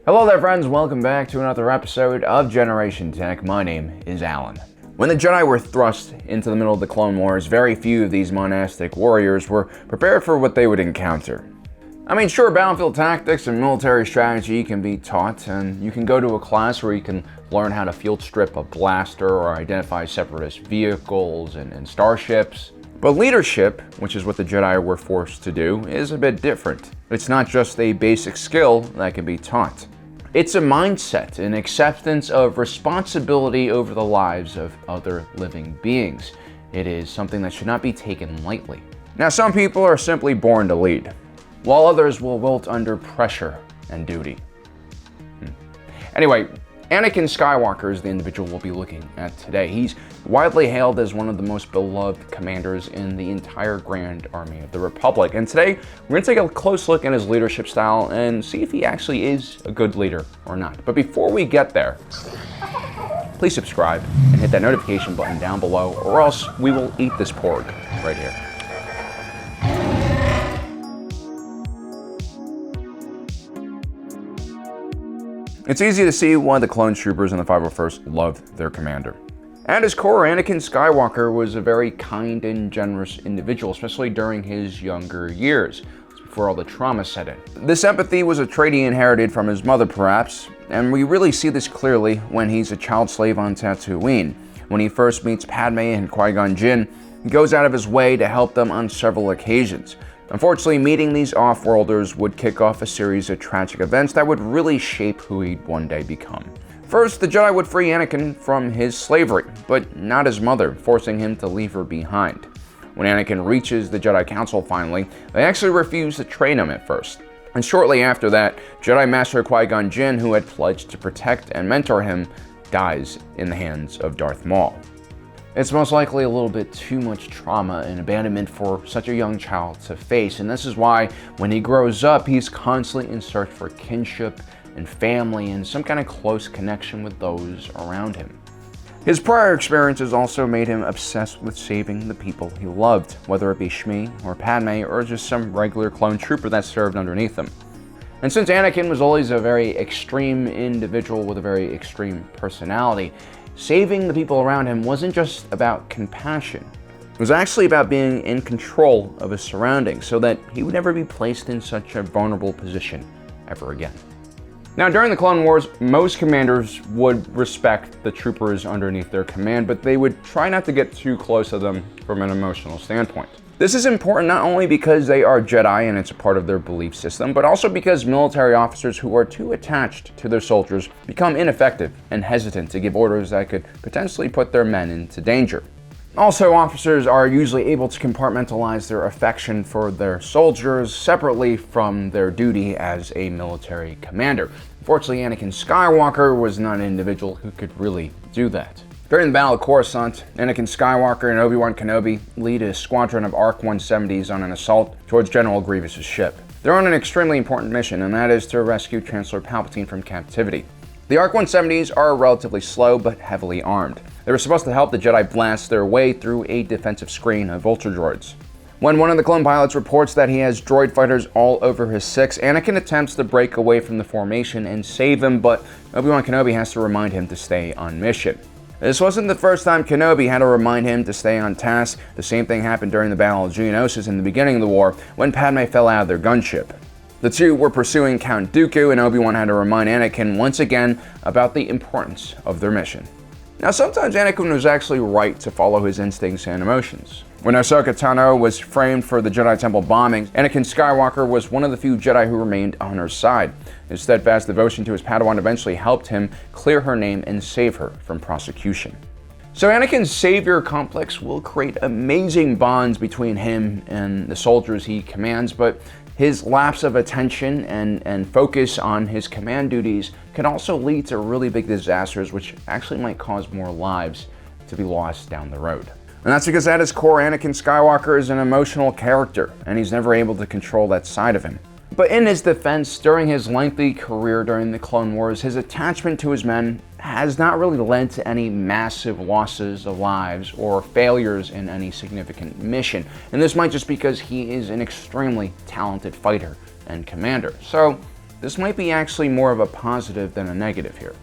Hello there friends, welcome back to another episode of Generation Tech. My name is Alan. When the Jedi were thrust into the middle of the Clone Wars, very few of these monastic warriors were prepared for what they would encounter. I mean, sure, battlefield tactics and military strategy can be taught, and you can go to a class where you can learn how to field strip a blaster or identify separatist vehicles and starships. But leadership, which is what the Jedi were forced to do, is a bit different. It's not just a basic skill that can be taught. It's a mindset, an acceptance of responsibility over the lives of other living beings. It is something that should not be taken lightly. Now, some people are simply born to lead, while others will wilt under pressure and duty. Anyway, Anakin Skywalker is the individual we'll be looking at today. He's widely hailed as one of the most beloved commanders in the entire Grand Army of the Republic. And today, we're going to take a close look at his leadership style and see if he actually is a good leader or not. But before we get there, please subscribe and hit that notification button down below, or else we will eat this porg right here. It's easy to see why the clone troopers in the 501st loved their commander. At his core, Anakin Skywalker was a very kind and generous individual, especially during his younger years, before all the trauma set in. This empathy was a trait he inherited from his mother, perhaps, and we really see this clearly when he's a child slave on Tatooine. When he first meets Padme and Qui-Gon Jinn, he goes out of his way to help them on several occasions. Unfortunately, meeting these off-worlders would kick off a series of tragic events that would really shape who he'd one day become. First, the Jedi would free Anakin from his slavery, but not his mother, forcing him to leave her behind. When Anakin reaches the Jedi Council finally, they actually refuse to train him at first. And shortly after that, Jedi Master Qui-Gon Jinn, who had pledged to protect and mentor him, dies in the hands of Darth Maul. It's most likely a little bit too much trauma and abandonment for such a young child to face, and this is why when he grows up, he's constantly in search for kinship and family and some kind of close connection with those around him. His prior experiences also made him obsessed with saving the people he loved, whether it be Shmi or Padme or just some regular clone trooper that served underneath him. And since Anakin was always a very extreme individual with a very extreme personality, saving the people around him wasn't just about compassion. It was actually about being in control of his surroundings so that he would never be placed in such a vulnerable position ever again. Now, during the Clone Wars, most commanders would respect the troopers underneath their command, but they would try not to get too close to them from an emotional standpoint. This is important not only because they are Jedi and it's a part of their belief system, but also because military officers who are too attached to their soldiers become ineffective and hesitant to give orders that could potentially put their men into danger. Also, officers are usually able to compartmentalize their affection for their soldiers separately from their duty as a military commander. Unfortunately, Anakin Skywalker was not an individual who could really do that. During the Battle of Coruscant, Anakin Skywalker and Obi-Wan Kenobi lead a squadron of ARC-170s on an assault towards General Grievous's ship. They're on an extremely important mission, and that is to rescue Chancellor Palpatine from captivity. The ARC-170s are relatively slow but heavily armed. They were supposed to help the Jedi blast their way through a defensive screen of Vulture droids. When one of the clone pilots reports that he has droid fighters all over his six, Anakin attempts to break away from the formation and save him, but Obi-Wan Kenobi has to remind him to stay on mission. This wasn't the first time Kenobi had to remind him to stay on task. The same thing happened during the Battle of Geonosis in the beginning of the war, when Padme fell out of their gunship. The two were pursuing Count Dooku, and Obi-Wan had to remind Anakin once again about the importance of their mission. Now, sometimes Anakin was actually right to follow his instincts and emotions. When Ahsoka Tano was framed for the Jedi Temple bombings, Anakin Skywalker was one of the few Jedi who remained on her side. His steadfast devotion to his Padawan eventually helped him clear her name and save her from prosecution. So Anakin's savior complex will create amazing bonds between him and the soldiers he commands, but his lapse of attention and focus on his command duties can also lead to really big disasters, which actually might cause more lives to be lost down the road. And that's because at his core, Anakin Skywalker is an emotional character, and he's never able to control that side of him. But in his defense, during his lengthy career during the Clone Wars, his attachment to his men has not really led to any massive losses of lives or failures in any significant mission. And this might just because he is an extremely talented fighter and commander. So this might be actually more of a positive than a negative here.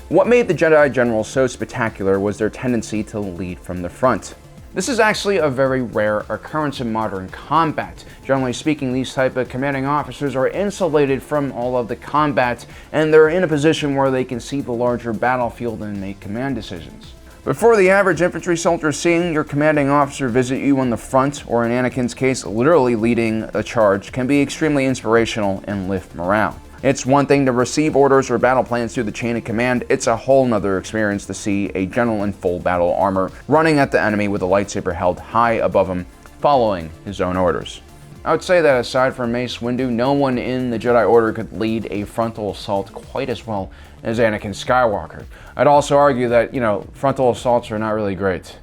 What made the Jedi generals so spectacular was their tendency to lead from the front. This is actually a very rare occurrence in modern combat. Generally speaking, these type of commanding officers are insulated from all of the combat, and they're in a position where they can see the larger battlefield and make command decisions. But for the average infantry soldier, seeing your commanding officer visit you on the front, or in Anakin's case, literally leading a charge, can be extremely inspirational and lift morale. It's one thing to receive orders or battle plans through the chain of command. It's a whole nother experience to see a general in full battle armor running at the enemy with a lightsaber held high above him, following his own orders. I would say that aside from Mace Windu, no one in the Jedi Order could lead a frontal assault quite as well as Anakin Skywalker. I'd also argue that, frontal assaults are not really great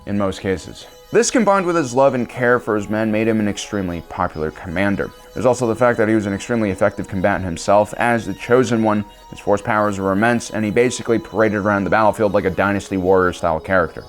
in most cases. This, combined with his love and care for his men, made him an extremely popular commander. There's also the fact that he was an extremely effective combatant himself. As the Chosen One, his force powers were immense, and he basically paraded around the battlefield like a Dynasty Warrior-style character.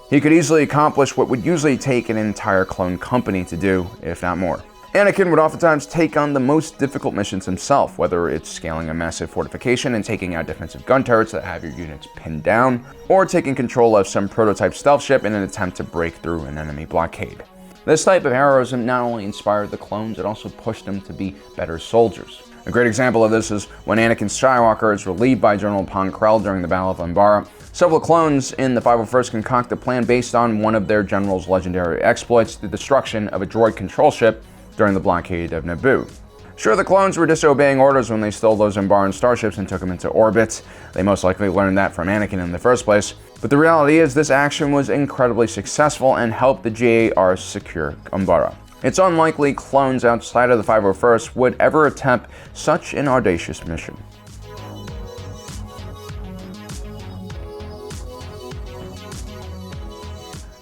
He could easily accomplish what would usually take an entire clone company to do, if not more. Anakin would oftentimes take on the most difficult missions himself, whether it's scaling a massive fortification and taking out defensive gun turrets that have your units pinned down, or taking control of some prototype stealth ship in an attempt to break through an enemy blockade. This type of heroism not only inspired the clones, it also pushed them to be better soldiers. A great example of this is when Anakin Skywalker is relieved by General Ponkrell during the Battle of Umbara. Several clones in the 501st concoct a plan based on one of their general's legendary exploits, the destruction of a droid control ship during the blockade of Naboo. Sure, the clones were disobeying orders when they stole those Umbaran starships and took them into orbit. They most likely learned that from Anakin in the first place. But the reality is this action was incredibly successful and helped the GAR secure Umbara. It's unlikely clones outside of the 501st would ever attempt such an audacious mission.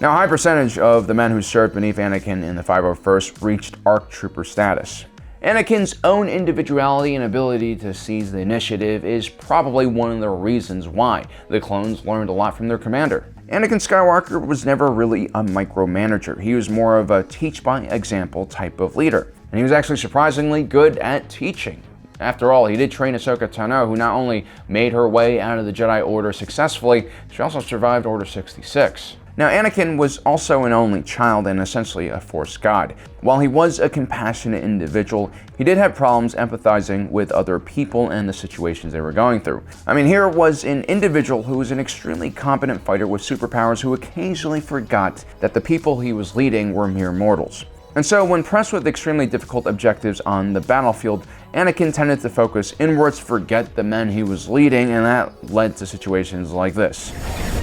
Now, a high percentage of the men who served beneath Anakin in the 501st reached ARC Trooper status. Anakin's own individuality and ability to seize the initiative is probably one of the reasons why the clones learned a lot from their commander. Anakin Skywalker was never really a micromanager. He was more of a teach-by-example type of leader, and he was actually surprisingly good at teaching. After all, he did train Ahsoka Tano, who not only made her way out of the Jedi Order successfully, she also survived Order 66. Now, Anakin was also an only child and essentially a Force god. While he was a compassionate individual, he did have problems empathizing with other people and the situations they were going through. Here was an individual who was an extremely competent fighter with superpowers who occasionally forgot that the people he was leading were mere mortals. And so, when pressed with extremely difficult objectives on the battlefield, Anakin tended to focus inwards, forget the men he was leading, and that led to situations like this.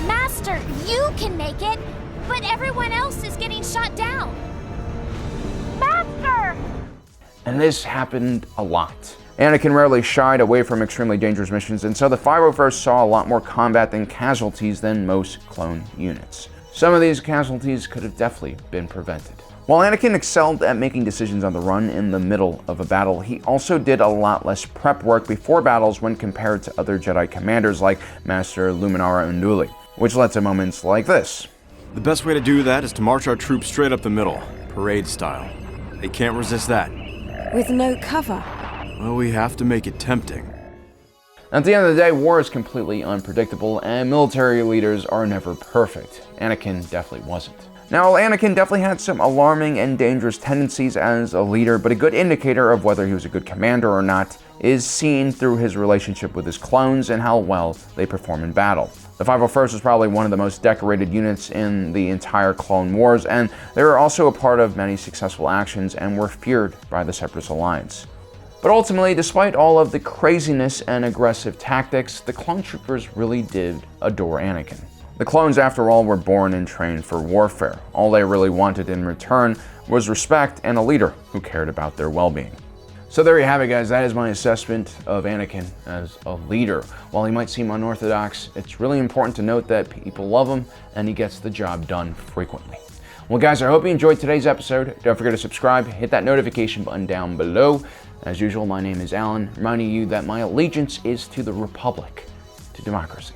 Master, you can make it, but everyone else is getting shot down. Master! And this happened a lot. Anakin rarely shied away from extremely dangerous missions, and so the 501st saw a lot more combat and casualties than most clone units. Some of these casualties could have definitely been prevented. While Anakin excelled at making decisions on the run in the middle of a battle, he also did a lot less prep work before battles when compared to other Jedi commanders like Master Luminara Unduli, which led to moments like this. The best way to do that is to march our troops straight up the middle, parade style. They can't resist that. With no cover. Well, we have to make it tempting. At the end of the day, war is completely unpredictable, and military leaders are never perfect. Anakin definitely wasn't. Now, Anakin definitely had some alarming and dangerous tendencies as a leader, but a good indicator of whether he was a good commander or not is seen through his relationship with his clones and how well they perform in battle. The 501st was probably one of the most decorated units in the entire Clone Wars, and they were also a part of many successful actions and were feared by the Separatist Alliance. But ultimately, despite all of the craziness and aggressive tactics, the clone troopers really did adore Anakin. The clones, after all, were born and trained for warfare. All they really wanted in return was respect and a leader who cared about their well-being. So there you have it, guys. That is my assessment of Anakin as a leader. While he might seem unorthodox, it's really important to note that people love him and he gets the job done frequently. Well, guys, I hope you enjoyed today's episode. Don't forget to subscribe, hit that notification button down below. As usual, my name is Alan, reminding you that my allegiance is to the Republic, to democracy.